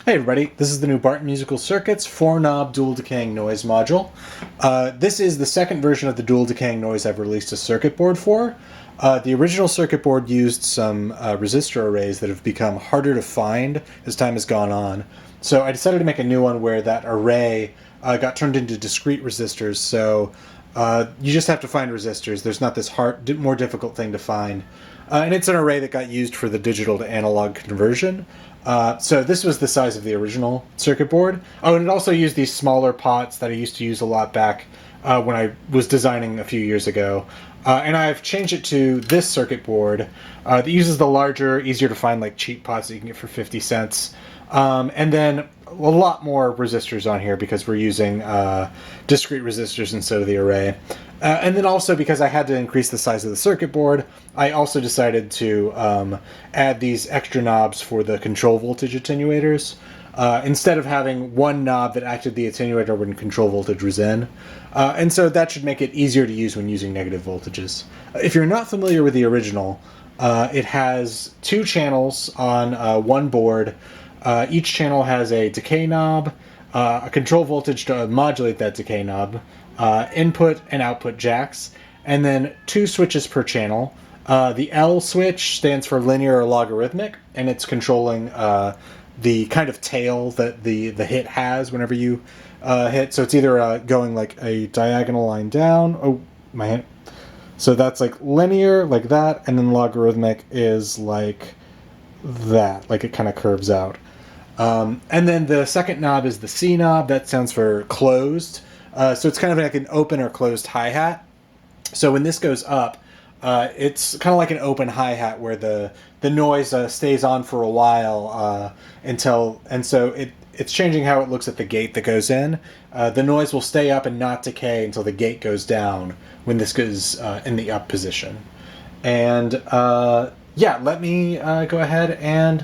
Hey everybody, this is the new Barton Musical Circuits 4-knob dual decaying noise module. This is the second version of the dual decaying noise I've released a circuit board for. The original circuit board used some resistor arrays that have become harder to find as time has gone on. So I decided to make a new one where that array got turned into discrete resistors, so you just have to find resistors. There's not this more difficult thing to find. And it's an array that got used for the digital to analog conversion. So this was the size of the original circuit board. Oh, and it also used these smaller pots that I used to use a lot back when I was designing a few years ago. And I've changed it to this circuit board that uses the larger, easier to find, like cheap pots that you can get for 50 cents. And then a lot more resistors on here because we're using discrete resistors instead of the array. And then also because I had to increase the size of the circuit board, I also decided to add these extra knobs for the control voltage attenuators. Instead of having one knob that acted the attenuator when control voltage was in. And so that should make it easier to use when using negative voltages. If you're not familiar with the original, it has two channels on one board. Each channel has a decay knob, a control voltage to modulate that decay knob, input and output jacks, and then two switches per channel. The L switch stands for linear or logarithmic, and it's controlling the kind of tail that the hit has whenever you hit. So it's either going like a diagonal line down. Oh, my hand. So that's like linear, like that, and then logarithmic is like that, like it kind of curves out. And then the second knob is the C knob. That stands for closed. So it's kind of like an open or closed hi-hat. So when this goes up, it's kind of like an open hi-hat where the noise stays on for a while and so it's changing how it looks at the gate that goes in. The noise will stay up and not decay until the gate goes down when this goes in the up position. And yeah, let me go ahead and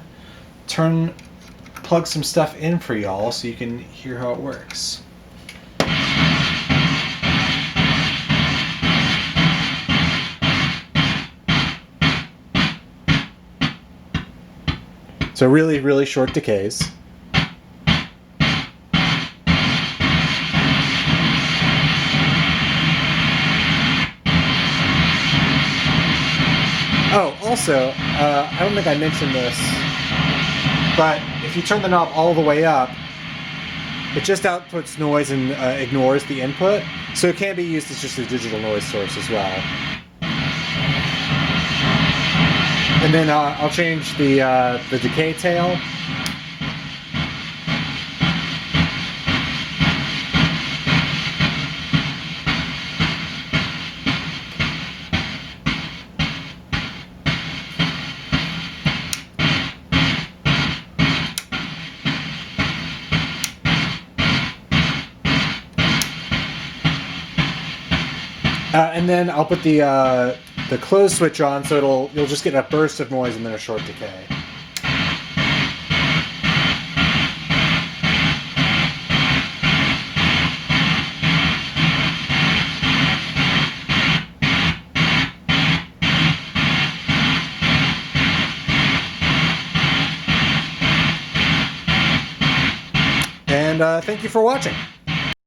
plug some stuff in for y'all so you can hear how it works. So really, really short decays. Oh, also, I don't think I mentioned this, but if you turn the knob all the way up, it just outputs noise and ignores the input, so it can be used as just a digital noise source as well. And then I'll change the decay tail. And then I'll put the close switch on, so you'll just get a burst of noise and then a short decay. And thank you for watching.